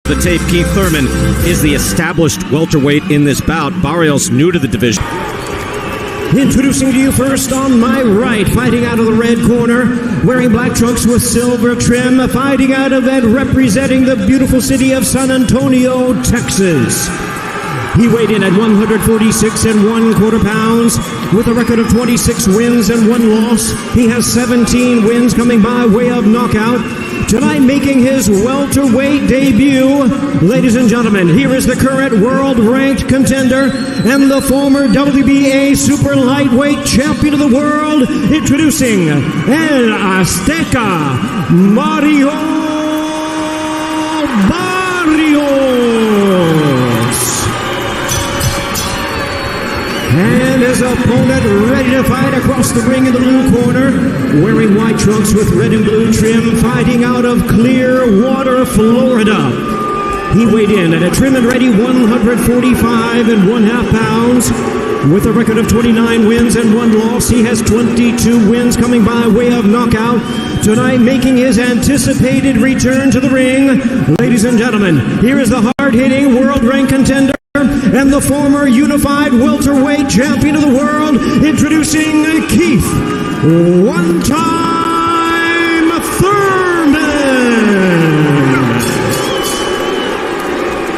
The tape, Keith Thurman is the established welterweight in this bout. Barrios new to the division. Introducing to you first on my right, fighting out of the red corner, wearing black trunks with silver trim, fighting out of and representing the beautiful city of San Antonio, Texas. He weighed in at 146 1/4 pounds with a record of 26 wins and 1 loss. He has 17 wins coming by way of knockout. Tonight making his welterweight debut, ladies and gentlemen, here is the current world-ranked contender and the former WBA super lightweight champion of the world, introducing El Azteca, Mario Barrios. And his opponent ready to fight across the ring in the blue corner, wearing white trunks with red and blue trim, fighting out of Clearwater, Florida. He weighed in at a trim and ready 145 1/2 pounds with a record of 29 wins and 1 loss. He has 22 wins coming by way of knockout. Tonight making his anticipated return to the ring. Ladies and gentlemen, here is the hard-hitting world-ranked contender and the former unified welterweight champion of the world, introducing Keith one-time Thurman.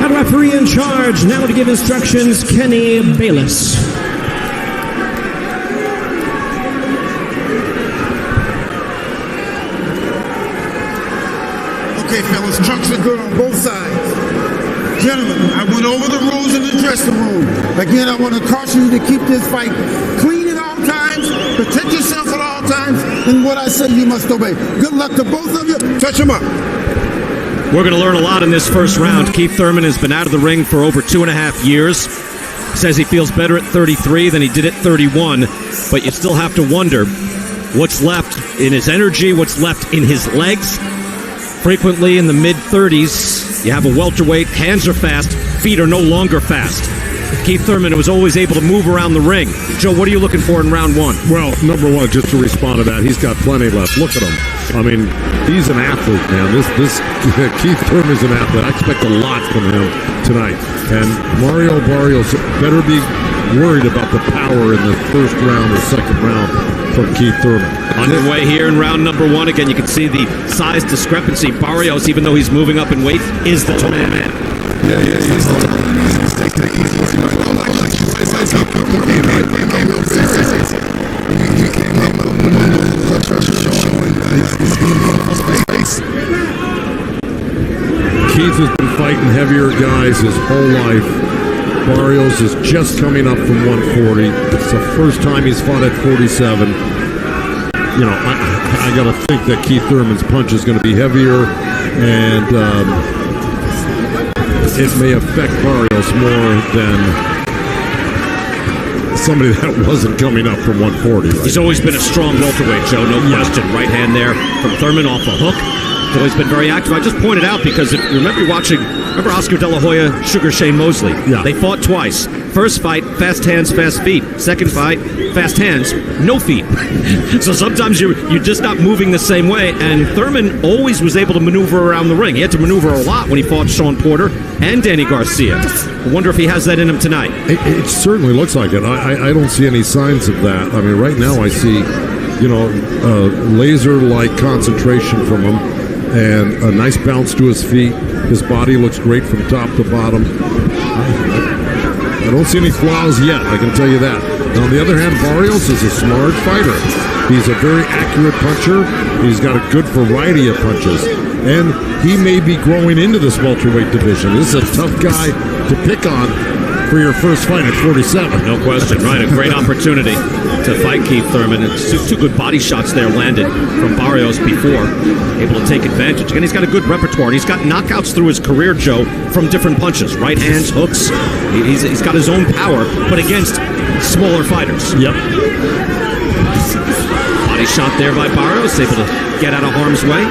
And referee in charge now to give instructions, Kenny Bayless. Okay, fellas, trunks are good on both sides. Gentlemen, I went over the rules in the dressing room. Again, I want to caution you to keep this fight clean at all times, protect yourself at all times, and what I say you must obey. Good luck to both of you. Touch them up. We're going to learn a lot in this first round. Keith Thurman has been out of the ring for over 2.5 years. Says he feels better at 33 than he did at 31, but you still have to wonder what's left in his energy, what's left in his legs. Frequently in the mid-30s, you have a welterweight, hands are fast, feet are no longer fast. Keith Thurman was always able to move around the ring. Joe, what are you looking for in round one? Well, number one, just to respond to that, he's got plenty left. Look at him. I mean, he's an athlete, man. This Keith Thurman's an athlete. I expect a lot from him tonight. And Mario Barrios better be worried about the power in the first round or second round from Keith Thurman. Underway here in round number one. Again, you can see the size discrepancy. Barrios, even though he's moving up in weight, is the tall man. Yeah, he's the tall man. He's taking it easy. Keith has been fighting heavier guys his whole life. Barrios is just coming up from 140. It's the first time he's fought at 47. You know, I got to think that Keith Thurman's punch is going to be heavier, and it may affect Barrios more than somebody that wasn't coming up from 140. Right? He's always been a strong welterweight, Joe, no question. Right hand there from Thurman off a hook. He's always been very active. I just pointed out because if you remember Oscar De La Hoya, Sugar Shane Mosley? Yeah. They fought twice. First fight, fast hands, fast feet. Second fight, fast hands, no feet. So sometimes you're just not moving the same way, and Thurman always was able to maneuver around the ring. He had to maneuver a lot when he fought Sean Porter and Danny Garcia. I wonder if he has that in him tonight. It certainly looks like it. I don't see any signs of that. I mean, right now I see, laser-like concentration from him and a nice bounce to his feet. His body looks great from top to bottom. I don't see any flaws yet, I can tell you that. And on the other hand, Barrios is a smart fighter. He's a very accurate puncher. He's got a good variety of punches. And he may be growing into this welterweight division. This is a tough guy to pick on for your first fight at 47. No question, right? A great opportunity to fight Keith Thurman. And two good body shots there landed from Barrios before. Able to take advantage. Again, he's got a good repertoire. And he's got knockouts through his career, Joe, from different punches. Right hands, hooks. He's got his own power, but against smaller fighters. Yep. Body shot there by Barrios, able to get out of harm's way.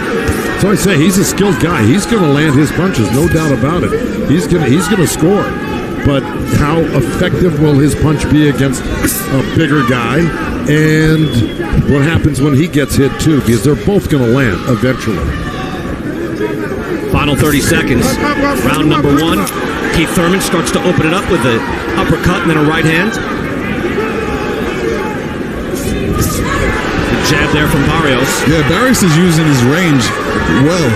So I say he's a skilled guy. He's going to land his punches, no doubt about it. He's going to score. But how effective will his punch be against a bigger guy? And what happens when he gets hit too? Because they're both going to land eventually. Final 30 seconds. Round number 1. Keith Thurman starts to open it up with an uppercut and then a right hand. The jab there from Barrios. Yeah, Barrios is using his range well,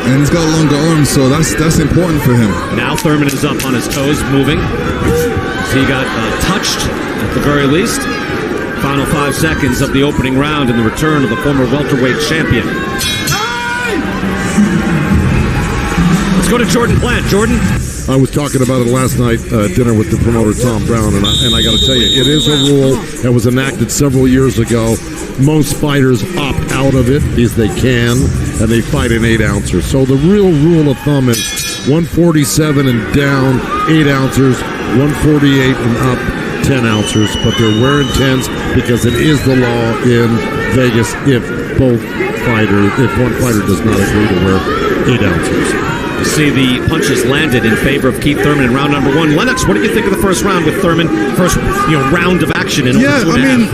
and he's got longer arms, so that's important for him. Now Thurman is up on his toes, moving. So he got touched at the very least. Final 5 seconds of the opening round and the return of the former welterweight champion. Let's go to Jordan Plant. Jordan? I was talking about it last night at dinner with the promoter Tom Brown, and I got to tell you, it is a rule that was enacted several years ago. Most fighters opt out of it because they can, and they fight in 8-ounces. So the real rule of thumb is 147 and down, 8 ounces, 148 and up, 10 ounces. But they're wearing 10s because it is the law in Vegas if one fighter does not agree to wear 8 ounces. You see the punches landed in favor of Keith Thurman in round number 1. Lennox, what did you think of the first round with Thurman? First, round of action in Yeah, I mean,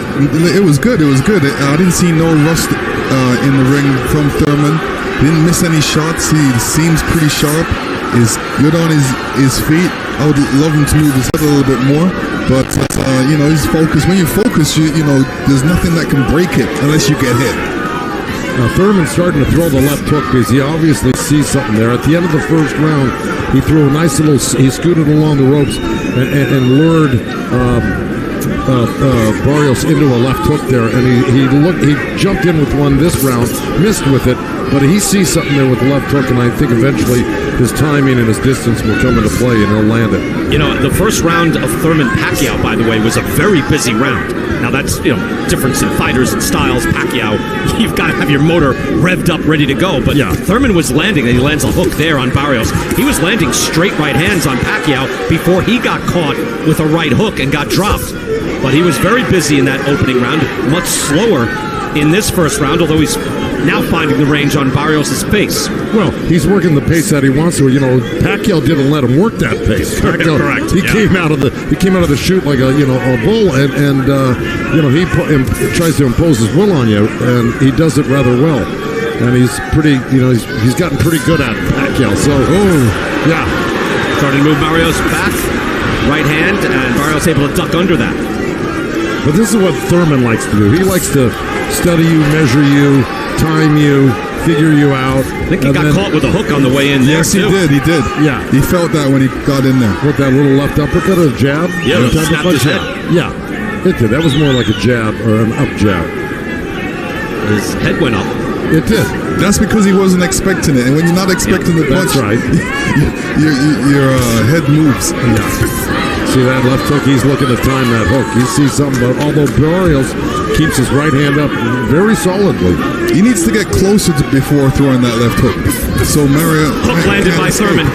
it was good. It was good. I didn't see no rust in the ring from Thurman. Didn't miss any shots. He seems pretty sharp. Is good on his feet. I would love him to move his head a little bit more, but he's focused. When you're focused, there's nothing that can break it unless you get hit. Now Thurman's starting to throw the left hook because he obviously sees something there. At the end of the first round, he threw a nice little. He scooted along the ropes and lured Barrios into a left hook there, and he jumped in with one this round, missed with it, but he sees something there with the left hook, and I think eventually his timing and his distance will come into play, and he'll land it. The first round of Thurman-Pacquiao, by the way, was a very busy round. Now that's, difference in fighters and styles. Pacquiao, you've got to have your motor revved up, ready to go. But yeah, Thurman was landing, and he lands a hook there on Barrios. He was landing straight right hands on Pacquiao before he got caught with a right hook and got dropped. But he was very busy in that opening round, much slower in this first round, although he's now finding the range on Barrios' pace. Well, he's working the pace that he wants to. Pacquiao didn't let him work that pace. Pacquiao, correct. He came out of the chute like a bull, and he tries to impose his will on you, and he does it rather well. And he's pretty, he's gotten pretty good at it, Pacquiao. So, yeah, starting to move Barrios back, right hand, and Barrios able to duck under that. But this is what Thurman likes to do. He likes to study you, measure you, time you, figure you out. I think he got caught with a hook on the way in there, yes, he did. Yeah. He felt that when he got in there. With that little left uppercut or jab? Yeah, it snapped his head. Yeah, it did. That was more like a jab or an up jab. His head went up. It did. That's because he wasn't expecting it. And when you're not expecting the punch, that's right. your head moves. Yeah. See that left hook? He's looking to time that hook. He sees something, but although Barrios keeps his right hand up very solidly. He needs to get closer before throwing that left hook. So Mario... Hook landed by Thurman.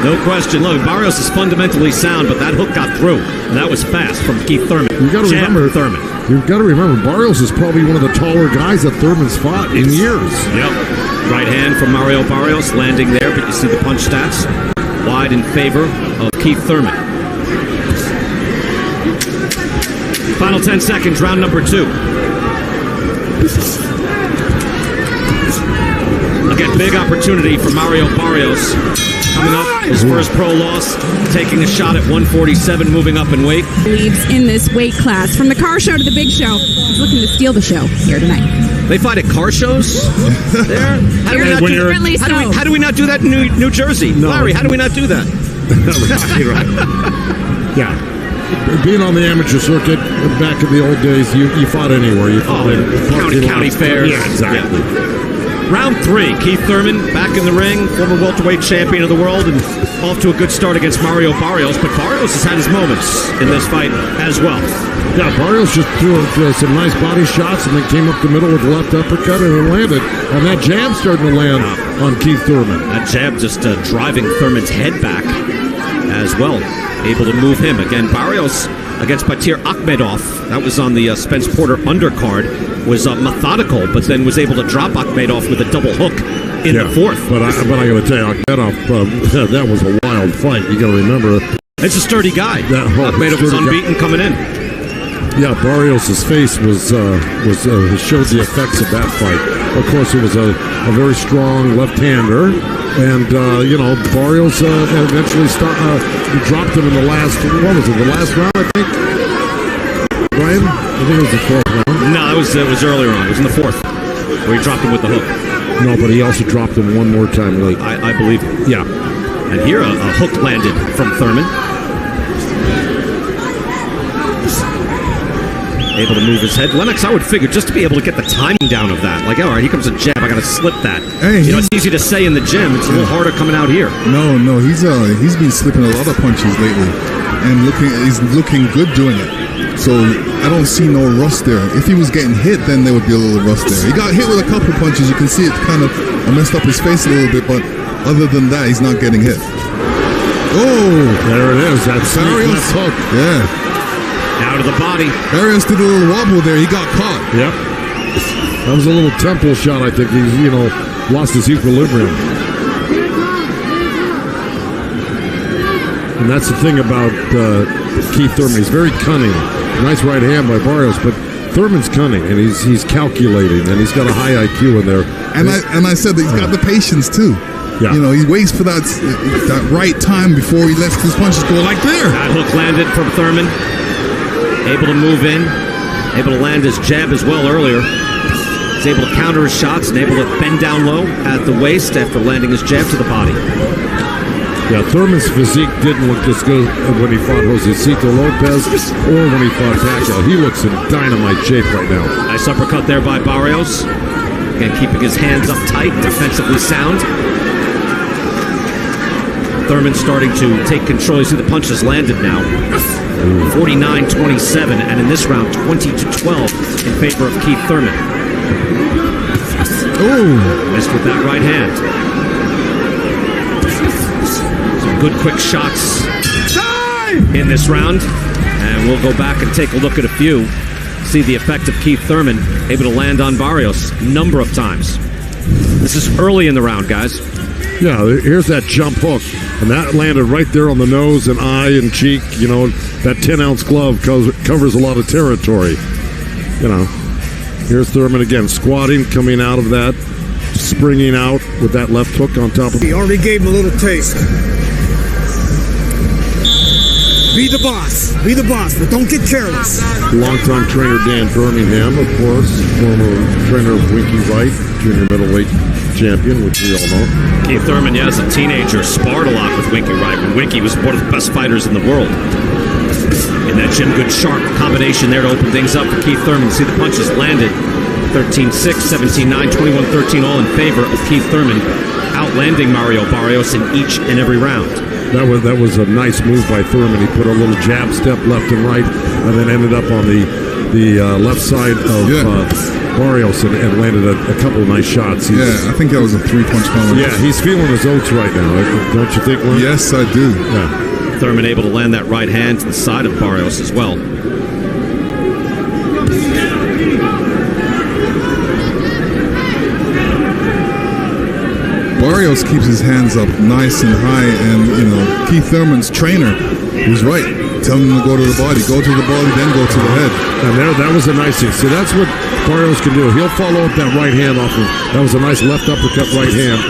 No question. Look, Barrios is fundamentally sound, but that hook got through, and that was fast from Keith Thurman. You've got to remember, Thurman. You've got to remember, Barrios is probably one of the taller guys that Thurman's fought in years. Yep. Right hand from Mario Barrios landing there, but you see the punch stats wide in favor of Keith Thurman. Final 10 seconds, round number 2. Again, big opportunity for Mario Barrios. Coming up, his first pro loss, taking a shot at 147, moving up in weight. Believes in this weight class. From the car show to the big show, he's looking to steal the show here tonight. They fight at car shows there? How do we not do that in New Jersey? No. Larry, how do we not do that? Right. Yeah. Being on the amateur circuit back in the old days, you fought anywhere. You fought county fairs. Yeah, exactly. Yeah. Round 3, Keith Thurman back in the ring, former welterweight champion of the world, and off to a good start against Mario Barrios. But Barrios has had his moments in this fight as well. Yeah, Barrios just threw some nice body shots and then came up the middle with the left uppercut and it landed. And that jab starting to land on Keith Thurman. That jab just driving Thurman's head back as well. Able to move him. Again, Barrios against Batir Akhmedov. That was on the Spence Porter undercard. Was methodical, but then was able to drop Akhmedov with a double hook in the fourth. But I got to tell you, Akhmedov, that was a wild fight. You got to remember. It's a sturdy guy. Akhmedov was unbeaten coming in. Yeah, Barrios' face showed the effects of that fight. Of course, it was a very strong left-hander, And, Barrios eventually dropped him in the last, what was it, the last round, I think? Brian? I think it was the fourth round. No, it was earlier on. It was in the fourth, where he dropped him with the hook. No, but he also dropped him one more time late. I believe it. Yeah. And here a hook landed from Thurman. Able to move his head. Lennox, I would figure, just to be able to get the timing down of that. Like, all right, here comes a jab. I got to slip that. Hey, it's easy to say in the gym. It's a little harder coming out here. No, he's been slipping a lot of punches lately, and he's looking good doing it. So I don't see no rust there. If he was getting hit, then there would be a little rust there. He got hit with a couple punches. You can see it kind of messed up his face a little bit, but other than that, he's not getting hit. Oh, there it is. That's Barrios. left hook. Yeah. Out of the body. Barrios did a little wobble there. He got caught. Yep. That was a little temple shot, I think. He's, lost his equilibrium. And that's the thing about Keith Thurman. He's very cunning. Nice right hand by Barrios, but Thurman's cunning, and he's calculating, and he's got a high IQ in there. And I said that he's got the patience, too. Yeah. He waits for that right time before he lets his punches go like there. That hook landed from Thurman. Able to move in, able to land his jab as well earlier. He's able to counter his shots and able to bend down low at the waist after landing his jab to the body. Yeah, Thurman's physique didn't look this good when he fought Josecito Lopez or when he fought Pacquiao. He looks in dynamite shape right now. Nice uppercut there by Barrios. Again, keeping his hands up tight, defensively sound. Thurman starting to take control. You see the punches landed now. 49-27, and in this round, 20-12 in favor of Keith Thurman. Oh, missed with that right hand. Some good quick shots in this round, and we'll go back and take a look at a few. See the effect of Keith Thurman, able to land on Barrios a number of times. This is early in the round, guys. Yeah, here's that jump hook, and that landed right there on the nose and eye and cheek. That 10-ounce glove covers a lot of territory. Here's Thurman again, squatting, coming out of that, springing out with that left hook on top of. He already gave him a little taste. Be the boss, but don't get careless. Longtime trainer Dan Birmingham, of course, former trainer of Winky Wright, junior middleweight champion, which we all know. Keith Thurman, as a teenager, sparred a lot with Winky Wright when Winky was one of the best fighters in the world. In that Jim Good Sharp combination there to open things up for Keith Thurman. See the punches landed. 13-6, 17-9, 21-13, all in favor of Keith Thurman, outlanding Mario Barrios in each and every round. That was a nice move by Thurman. He put a little jab step left and right, and then ended up on the left side of Barrios and landed a couple of nice shots. I think that was a 3-punch combination. Yeah, he's feeling his oats right now. Don't you think, Lynn? Yes, I do. Yeah. Thurman able to land that right hand to the side of Barrios as well. Barrios keeps his hands up nice and high, and Keith Thurman's trainer was right. Tell him to go to the body, then go to the head. And that was a nice thing. See, that's what Barrios can do. He'll follow up that right hand off of. That was a nice left uppercut right hand.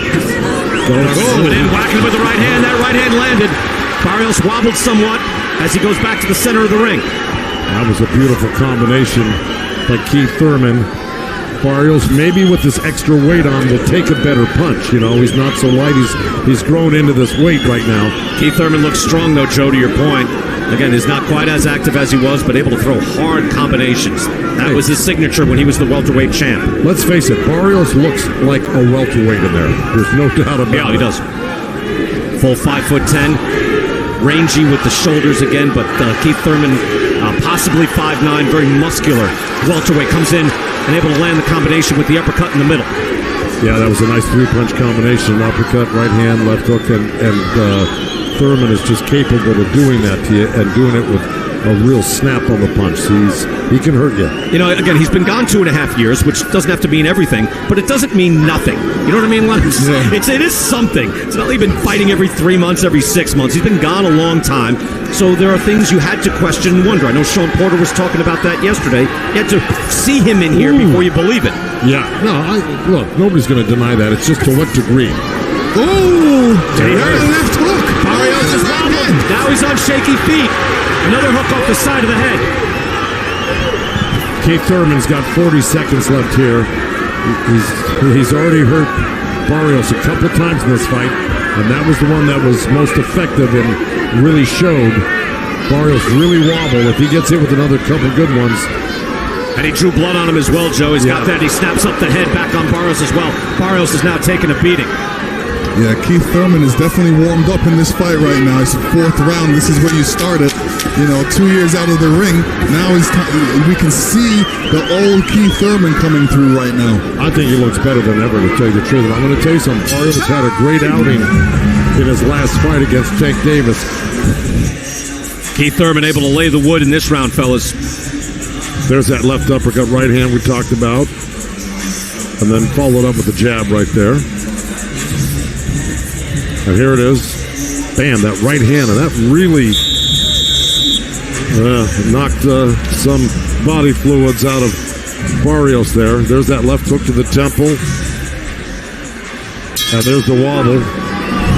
Coming in, whacking with the right hand. That right hand landed. Barrios wobbled somewhat as he goes back to the center of the ring. That was a beautiful combination by Keith Thurman. Barrios, maybe with this extra weight on, will take a better punch. He's not so light. He's grown into this weight right now. Keith Thurman looks strong, though, Joe, to your point. Again, he's not quite as active as he was, but able to throw hard combinations. That was his signature when he was the welterweight champ. Let's face it, Barrios looks like a welterweight in there. There's no doubt about it. Yeah, he does. Full 5'10", rangy with the shoulders again, but Keith Thurman, possibly 5'9", very muscular welterweight, comes in and able to land the combination with the uppercut in the middle. Yeah, that was a nice 3-punch combination. Uppercut, right hand, left hook, and Thurman is just capable of doing that to you and doing it with a real snap on the punch. He can hurt you. Again, he's been gone 2.5 years, which doesn't have to mean everything, but it doesn't mean nothing. You know what I mean, Lennox? Yeah. It is something. It's not like he's been fighting every 3 months, every 6 months. He's been gone a long time, so there are things you had to question and wonder. I know Sean Porter was talking about that yesterday. You had to see him in here before you believe it. Yeah. No, look, nobody's going to deny that. It's just to what degree. Oh, Did he there's hurt? a left hook. Barrios is wobbling. Now he's on shaky feet. Another hook off the side of the head. Keith Thurman's got 40 seconds left here. He's already hurt Barrios a couple times in this fight, and that was the one that was most effective and really showed Barrios really wobble. If he gets hit with another couple good ones. And he drew blood on him as well, Joe. He's got that. He snaps up the head back on Barrios as well. Barrios is now taking a beating. Yeah, Keith Thurman is definitely warmed up in this fight right now. It's the 4th round. This is where you started. 2 years out of the ring. Now we can see the old Keith Thurman coming through right now. I think he looks better than ever, to tell you the truth. And I'm going to tell you something. Barrios had a great outing in his last fight against Tank Davis. Keith Thurman able to lay the wood in this round, fellas. There's that left uppercut right hand we talked about. And then followed up with a jab right there. And here it is. Bam, that right hand. And that really knocked some body fluids out of Barrios there. There's that left hook to the temple. And there's the wobble.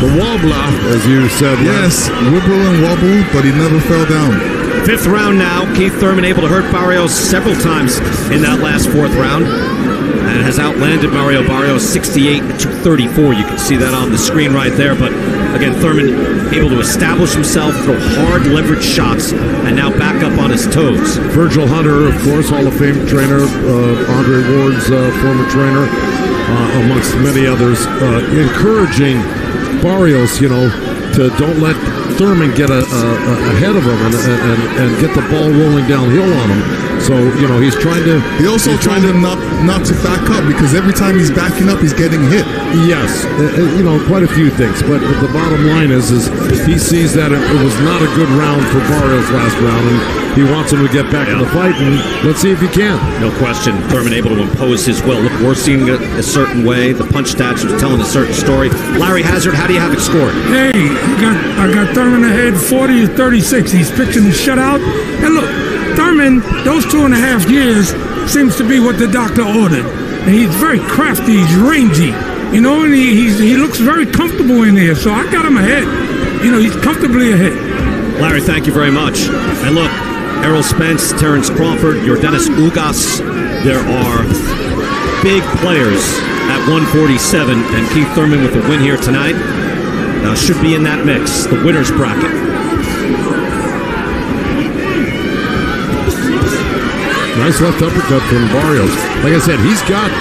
The wobbler, as you said. Yes, wibble and wobble, but he never fell down. 5th round now. Keith Thurman able to hurt Barrios several times in that last 4th round. And has outlanded Mario Barrios 68-34. You can see that on the screen right there. But again, Thurman able to establish himself, throw hard leverage shots, and now back up on his toes. Virgil Hunter, of course, Hall of Fame trainer, Andre Ward's former trainer, amongst many others, encouraging Barrios, to don't let Thurman get ahead of him and get the ball rolling downhill on him. So, he's trying to... He also told him not to back up, because every time he's backing up, he's getting hit. Yes, quite a few things. But the bottom line is he sees that it was not a good round for Barrios last round, and he wants him to get back in the fight, and let's see if he can. No question. Thurman able to impose his will. Look, we're seeing it a certain way. The punch stats are telling a certain story. Larry Hazard, how do you have it scored? Hey, I got Thurman ahead 40-36. He's pitching the shutout. And look, Thurman, those 2.5 years seems to be what the doctor ordered. And he's very crafty, he's rangy, and he looks very comfortable in there. So I got him ahead. He's comfortably ahead. Larry, thank you very much. And look, Errol Spence, Terrence Crawford, Yordenis Ugas, there are big players at 147, and Keith Thurman with a win here tonight should be in that mix, the winner's bracket. Nice left uppercut from Barrios. Like I said, he's got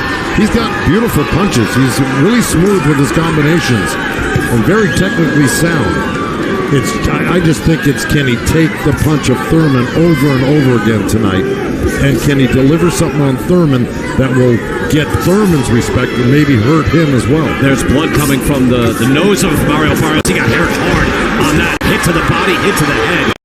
beautiful punches. He's really smooth with his combinations and very technically sound. I just think can he take the punch of Thurman over and over again tonight? And can he deliver something on Thurman that will get Thurman's respect and maybe hurt him as well? There's blood coming from the nose of Mario Barrios. He got hit hard on that hit to the body, hit to the head.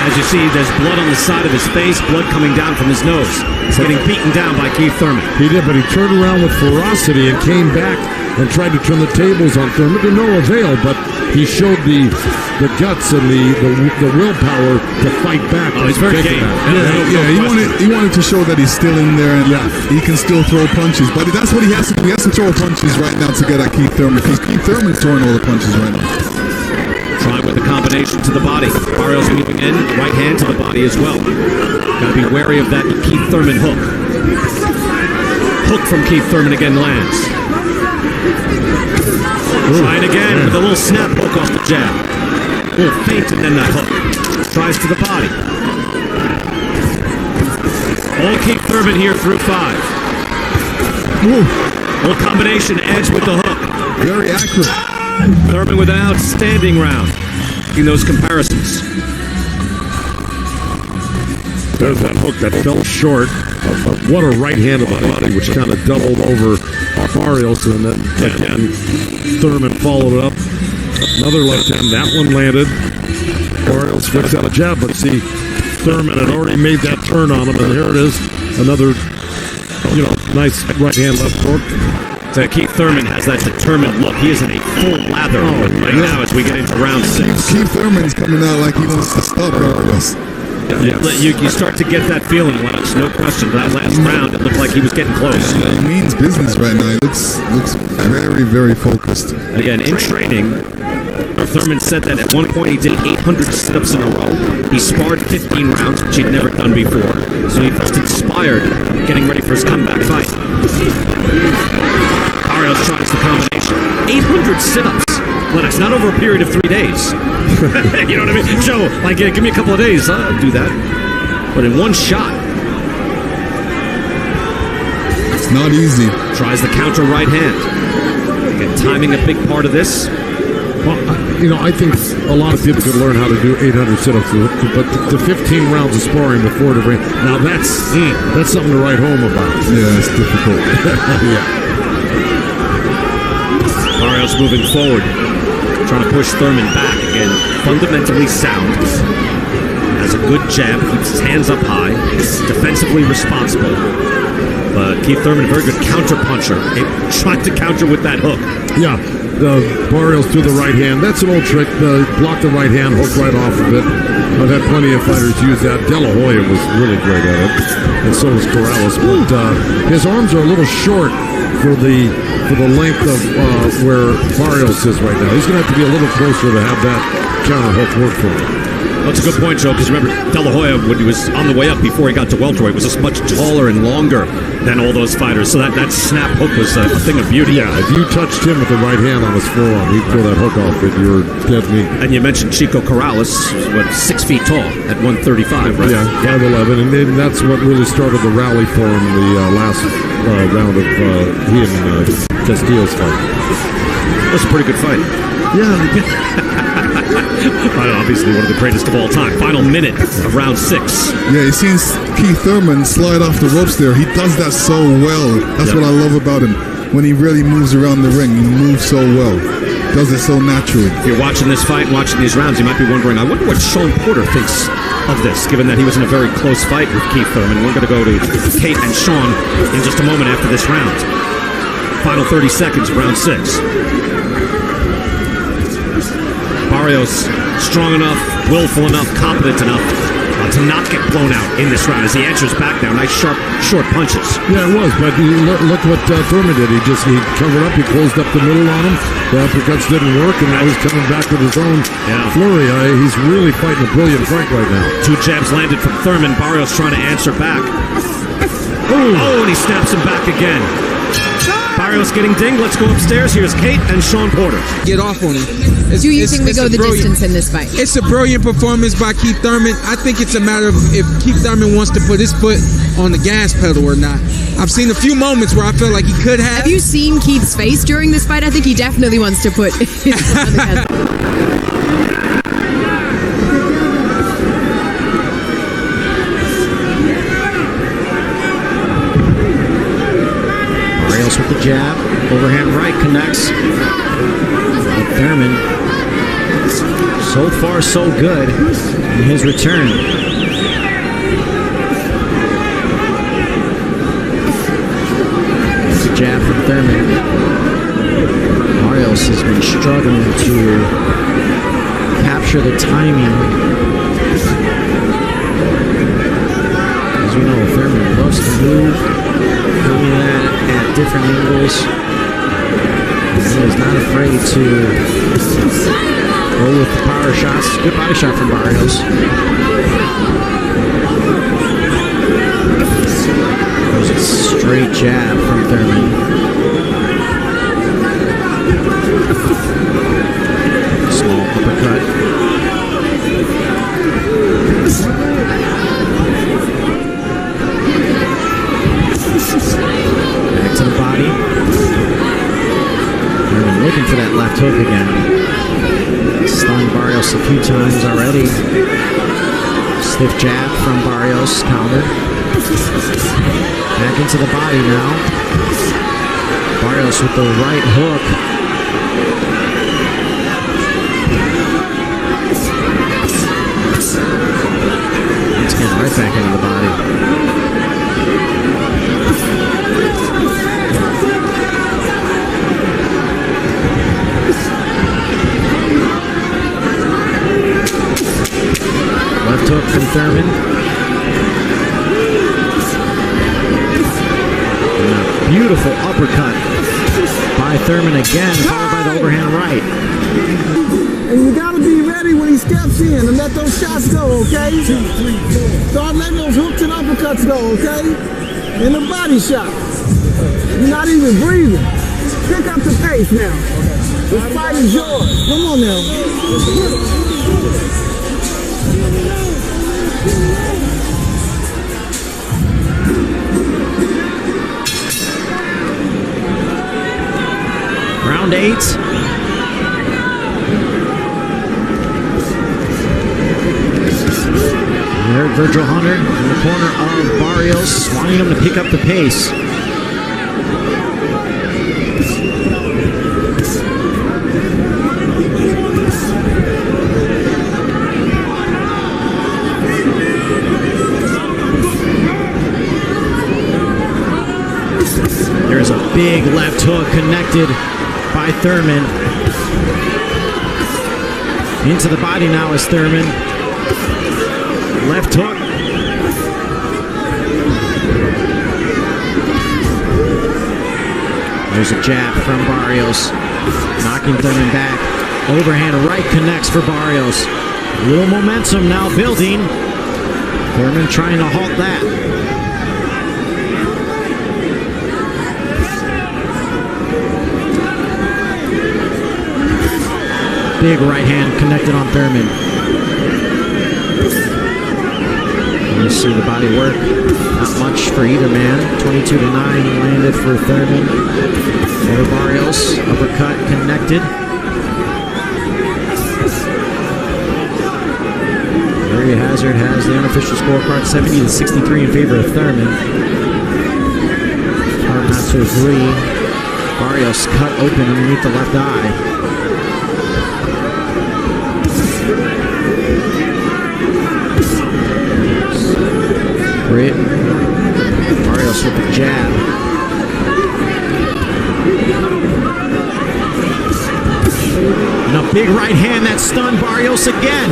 As you see, there's blood on the side of his face, blood coming down from his nose. He's getting beaten down by Keith Thurman. He did, but he turned around with ferocity and came back and tried to turn the tables on Thurman to no avail, but he showed the guts and the willpower to fight back. Oh, he's very game. He wanted to show that he's still in there and he can still throw punches. But that's what he has to do. He has to throw punches right now to get at Keith Thurman, because Keith Thurman's throwing all the punches right now. Trying with the combination to the body. Barrios moving in, right hand to the body as well. Got to be wary of that Keith Thurman hook. Hook from Keith Thurman again lands. Trying again with a little snap hook off the jab. A little feint and then that hook. Tries to the body. All Keith Thurman here through 5. Little combination edge with the hook. Very accurate. Thurman with an outstanding round in those comparisons. There's that hook that fell short. What a right hand of the body, which kind of doubled over Barrios, and then again Thurman followed it up. Another left hand, that one landed. Barrios flips out a jab, but see, Thurman had already made that turn on him, and here it is, another, nice right hand left hook. So Keith Thurman has that determined look. He is in a full lather right now as we get into round 6. Keith Thurman's coming out like he wants to stop Barrios. You start to get that feeling, Lennox. No question. That last round, it looked like he was getting close. He means business right now. He looks very, very focused. Again, in training, Thurman said that at one point he did 800 sit-ups in a row. He sparred 15 rounds, which he'd never done before. So he felt inspired getting ready for his comeback fight. Barrios tries the combination. 800 sit-ups. Lennox, not over a period of 3 days. You know what I mean? Joe, like, give me a couple of days. I'll do that. But in one shot. It's not easy. Tries the counter right hand. Again, timing a big part of this. Well, I think a lot of people could learn how to do 800 sit-ups, but the 15 rounds of sparring before the ring, now that's something to write home about. Yeah, it's difficult. Yeah. Barrios moving forward, trying to push Thurman back again. Fundamentally sound. Has a good jab, keeps his hands up high, defensively responsible. But Keith Thurman, a very good counter puncher. Trying to counter with that hook. Yeah. Barrios to the right hand. That's an old trick. Block the right hand, hook right off of it. I've had plenty of fighters use that. De La Hoya was really great at it, and so was Corrales. But his arms are a little short for the length of where Barrios is right now. He's going to have to be a little closer to have that counter hook work for him. That's a good point, Joe, because remember, De La Hoya, when he was on the way up before he got to welterweight, was just much taller and longer than all those fighters. So that snap hook was a thing of beauty. Yeah, if you touched him with the right hand on his forearm, he'd throw that hook off with your dead meat. And you mentioned Chico Corrales, 6 feet tall at 135, right? Yeah, 5'11", and then that's what really started the rally for him the last round of he and Castillo's fight. That's a pretty good fight. Yeah. Obviously one of the greatest of all time. Final minute of round 6. Yeah, he sees Keith Thurman slide off the ropes there. He does that so well. That's what I love about him. When he really moves around the ring, he moves so well. Does it so naturally. If you're watching this fight and watching these rounds, you might be wondering, I wonder what Sean Porter thinks of this, given that he was in a very close fight with Keith Thurman. We're going to go to Kate and Sean in just a moment after this round. Final 30 seconds of round 6. Barrios strong enough, willful enough, competent enough to not get blown out in this round as he answers back now. Nice, sharp, short punches. Yeah, it was, but look what Thurman did. He covered up, he closed up the middle on him. The uppercuts didn't work, and now he's coming back with his own flurry. He's really fighting a brilliant fight right now. 2 jabs landed from Thurman. Barrios trying to answer back. Oh, and he snaps him back again. Barrios getting dinged. Let's go upstairs. Here's Kate and Sean Porter. Get off on him. Do you think we go the distance in this fight? It's a brilliant performance by Keith Thurman. I think it's a matter of if Keith Thurman wants to put his foot on the gas pedal or not. I've seen a few moments where I feel like he could have. Have you seen Keith's face during this fight? I think he definitely wants to put his foot on the gas pedal. With the jab, overhand right connects. And Thurman, so far so good in his return. There's a jab from Thurman. Barrios has been struggling to capture the timing. As we know, Thurman loves to move. Coming at different angles. He is not afraid to go with the power shots. Good body shot from Barrios. There's a straight jab from Thurman. Small uppercut. Back to the body. Thurman looking for that left hook again. Stunned Barrios a few times already. Stiff jab from Barrios, countered. Back into the body now. Barrios with the right hook. Once again, right back into the body. Left hook from Thurman. And a beautiful uppercut by Thurman again, followed by the overhand right. And you gotta be ready when he steps in and let those shots go, okay? Start letting those hooks and uppercuts go, okay? And the body shot. You're not even breathing. Pick up the pace now. This fight is yours. Come on now. Round 8. You heard Virgil Hunter in the corner of Barrios, wanting him to pick up the pace. There's a big left hook connected by Thurman. Into the body now is Thurman. Left hook. There's a jab from Barrios, knocking Thurman back. Overhand right connects for Barrios. A little momentum now building. Thurman trying to halt that. Big right hand connected on Thurman. You see the body work. Not much for either man. 22-9 landed for Thurman. Over Barrios. Uppercut connected. Barry Hazard has the unofficial scorecard 70-63 in favor of Thurman. Hard not to agree. Barrios cut open underneath the left eye. Great. Barrios with the jab. And a big right hand that stunned Barrios again.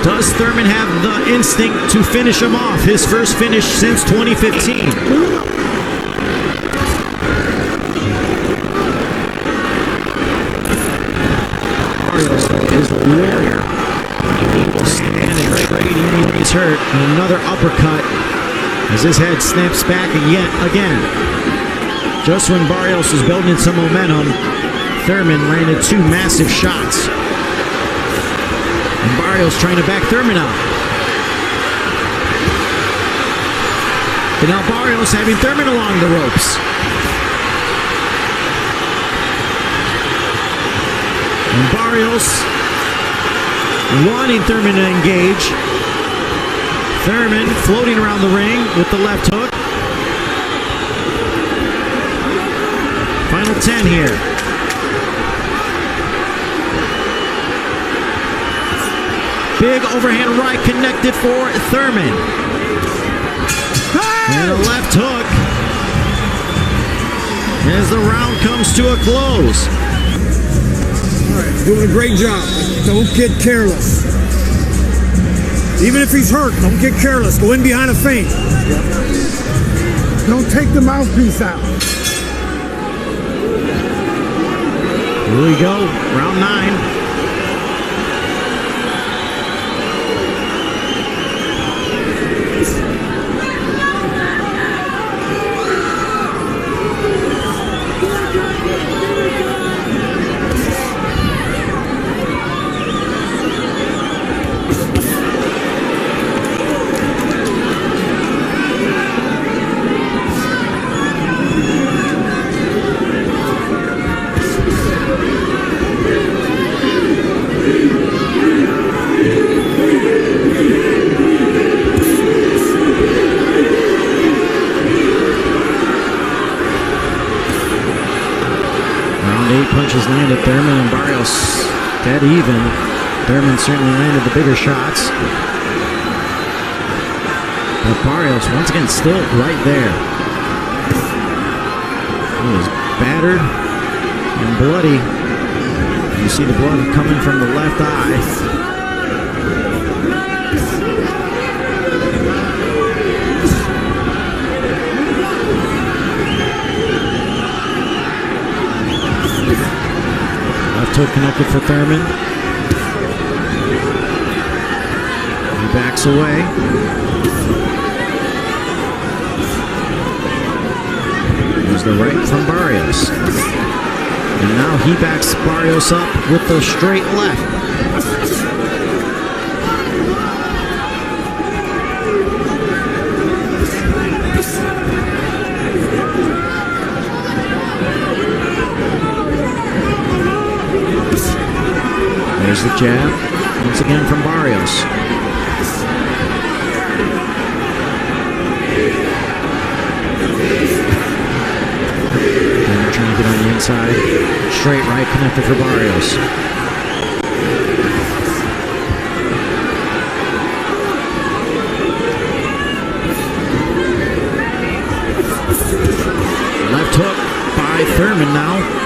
Does Thurman have the instinct to finish him off? His first finish since 2015. Barrios is the warrior. He will stand and trade even when he's hurt. And another uppercut as his head snaps back again. Just when Barrios was building some momentum, Thurman landed 2 massive shots. And Barrios trying to back Thurman out. And now Barrios having Thurman along the ropes. And Barrios wanting Thurman to engage. Thurman floating around the ring with the left hook. Final 10 here. Big overhand right connected for Thurman. And a left hook as the round comes to a close. All right, doing a great job. Don't get careless. Even if he's hurt, don't get careless. Go in behind a feint. Don't take the mouthpiece out. Here we go, round 9. Punches landed. Thurman and Barrios dead even. Thurman certainly landed the bigger shots. But Barrios once again still right there. He was battered and bloody. He see the blood coming from the left eye. Left hook connected for Thurman. He backs away. There's the right from Barrios. And now he backs Barrios up with the straight left. There's the jab, once again from Barrios. And trying to get on the inside. Straight right connected for Barrios. Left hook by Thurman now.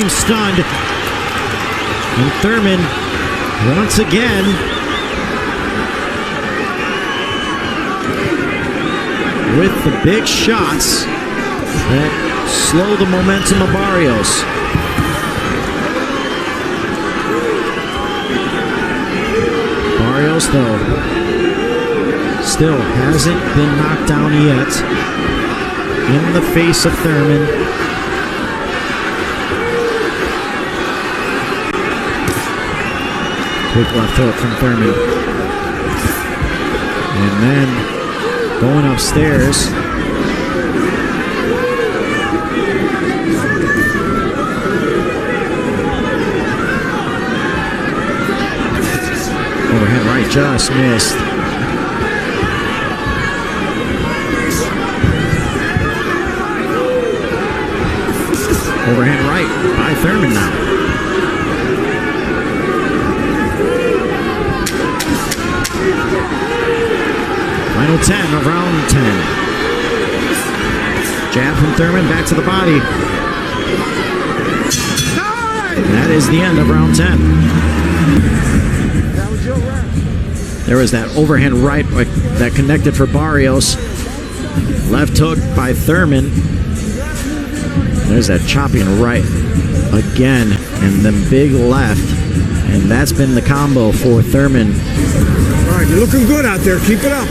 Stunned. And Thurman, once again, with the big shots that slow the momentum of Barrios. Barrios, though, still hasn't been knocked down yet. In the face of Thurman. Quick left hook from Thurman. And then going upstairs. just missed. Overhand right by Thurman now. Final 10 of round 10. Jab from Thurman, back to the body. And that is the end of round 10. That was your round. There was that overhand right that connected for Barrios. Left hook by Thurman. There's that chopping right again, and then big left. And that's been the combo for Thurman. All right, you're looking good out there. Keep it up.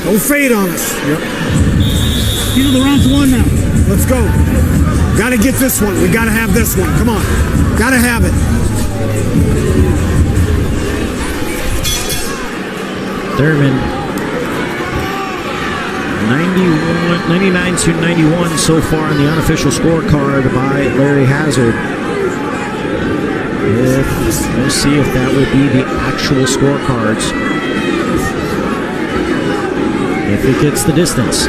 Don't fade on us. Yep. These are the rounds one now. Let's go. Got to get this one. We got to have this one. Come on. Got to have it. Thurman, 99-91 so far in the unofficial scorecard by Larry Hazard. We'll see if that would be the actual scorecards. If it gets the distance.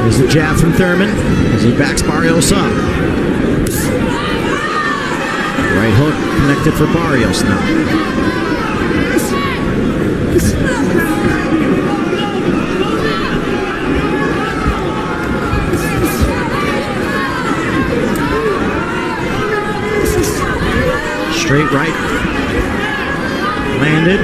There's the jab from Thurman as he backs Barrios up. Right hook connected for Barrios now. Straight right. Landed.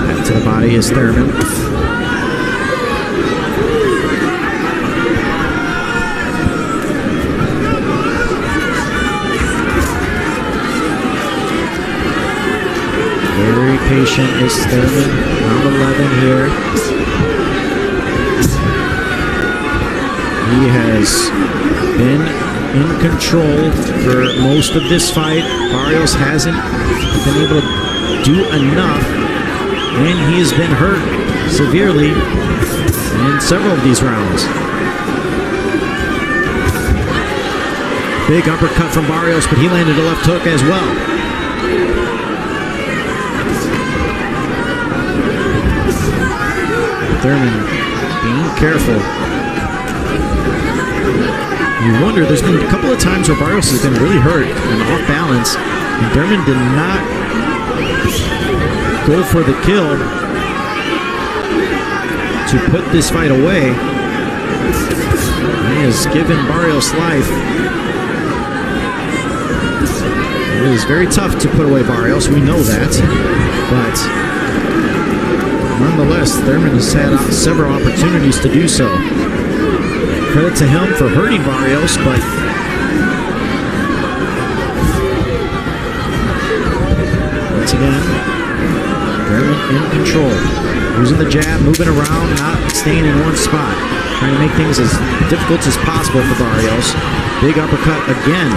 Back to the body is Thurman. Very patient is Thurman. Round 11 here. He has been in control for most of this fight. Barrios hasn't been able to do enough, and he has been hurt severely in several of these rounds. Big uppercut from Barrios, but he landed a left hook as well. Thurman being careful. You wonder, there's been a couple of times where Barrios has been really hurt and off balance, and Thurman did not go for the kill to put this fight away. He has given Barrios life. It is very tough to put away Barrios, we know that, but nonetheless, Thurman has had several opportunities to do so. Credit to him for hurting Barrios, but once again, Thurman in control. Using the jab, moving around, not staying in one spot. Trying to make things as difficult as possible for Barrios. Big uppercut again.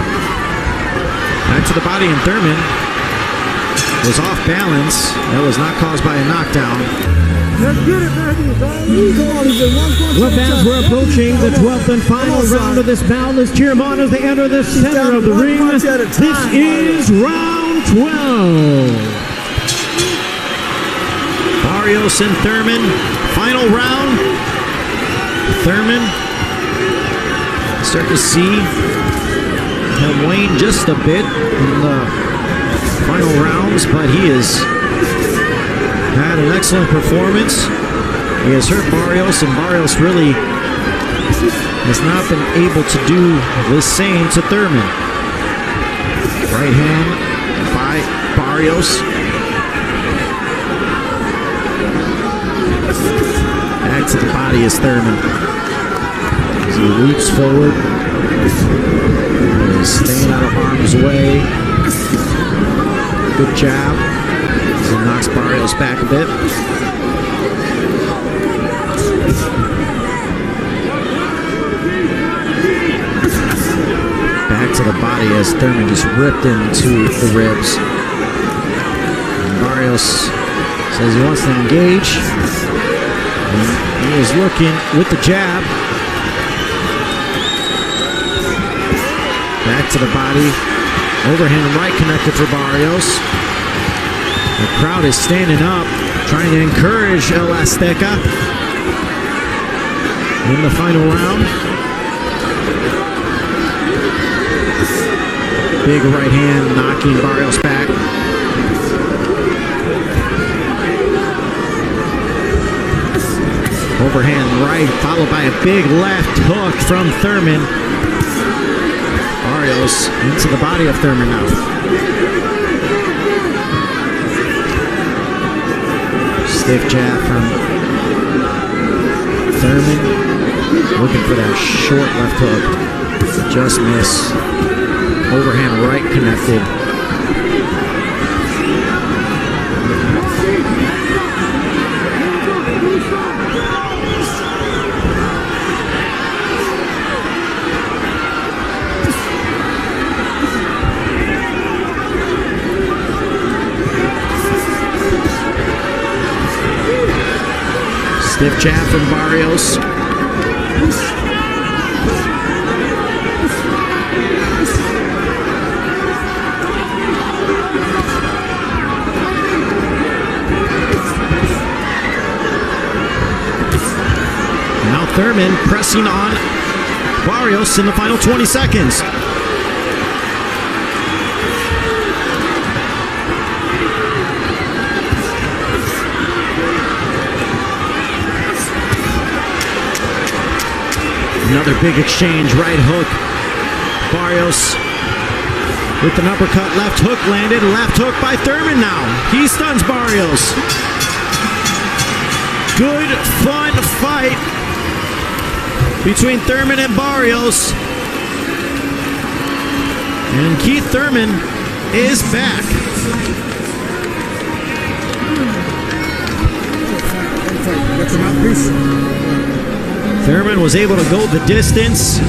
Back to the body, and Thurman was off balance. That was not caused by a knockdown. Well, fans, we're approaching the 12th and final round of this battle. Let's cheer them on as they enter the center of the ring. This is round 12. Barrios and Thurman, final round. Thurman, start to see him wane just a bit in the final rounds, but he has had an excellent performance. He has hurt Barrios, and Barrios really has not been able to do the same to Thurman. Right hand by Barrios. Back to the body is Thurman. As he leaps forward, and is staying out of harm's way. Good jab. So knocks Barrios back a bit. Back to the body as Thurman just ripped into the ribs. And Barrios says he wants to engage. And he is looking with the jab. Back to the body. Overhand right connected for Barrios. The crowd is standing up, trying to encourage El Azteca in the final round. Big right hand knocking Barrios back. Overhand right, followed by a big left hook from Thurman. Barrios into the body of Thurman now. Stiff jab from Thurman. Looking for that short left hook. Just miss. Overhand right connected. Stiff jab from Barrios. Now Thurman pressing on Barrios in the final 20 seconds. Another big exchange, right hook. Barrios with an uppercut, left hook landed, left hook by Thurman now. He stuns Barrios. Good, fun fight between Thurman and Barrios. And Keith Thurman is back. Thurman was able to go the distance.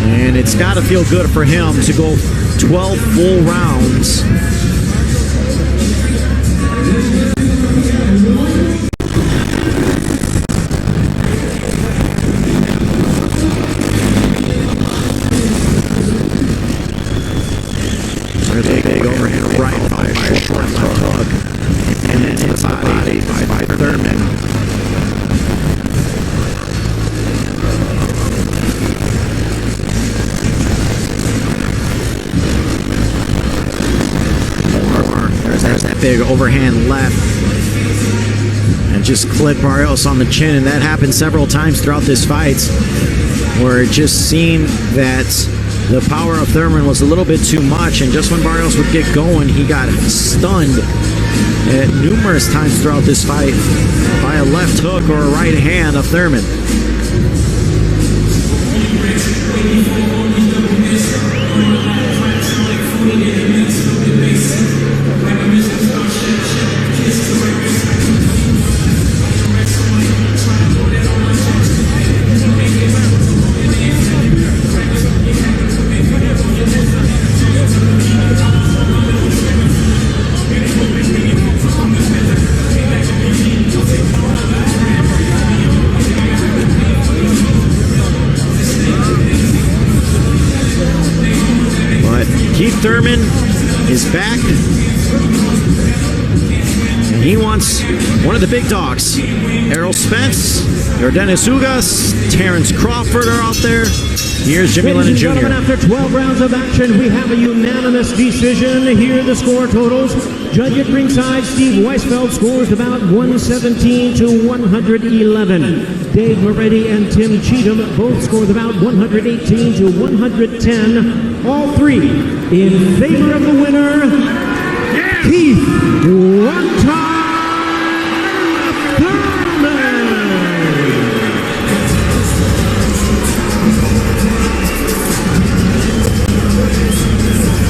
And it's got to feel good for him to go 12 full rounds. Big overhand right by a short left hook. And then hits the body by Thurman. There's that big overhand left. And just clipped Barrios on the chin. And that happened several times throughout this fight, where it just seemed that the power of Thurman was a little bit too much, and just when Barrios would get going, he got stunned at numerous times throughout this fight by a left hook or a right hand of Thurman. Keith Thurman is back, and he wants one of the big dogs. Errol Spence, Yordenis Ugas, Terrence Crawford are out there. Here's Jimmy Lennon Jr. Ladies and gentlemen, after 12 rounds of action, we have a unanimous decision. Here are the score totals. Judge at ringside, Steve Weisfeld scores about 117 to 111. Dave Moretti and Tim Cheatham both scored about 118 to 110. All three in favor of the winner,